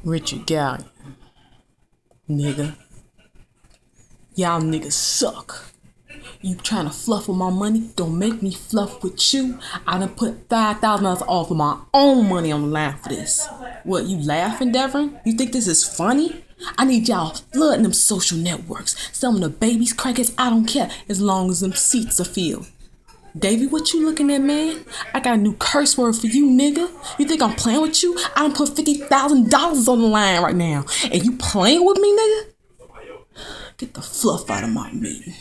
Richard Gallion, nigga. Y'all niggas suck. You trying to fluff with my money? Don't make me fluff with you. I done put $5,000 off of my own money on the line for this. What, you laughing, Devin? You think this is funny? I need y'all flooding them social networks. Some of the babies, crackers, I don't care as long as them seats are filled. Davey, what you looking at, man? I got a new curse word for you, nigga. You think I'm playing with you? I done put $50,000 on the line right now. And you playing with me, nigga? Get the fluff out of my meeting.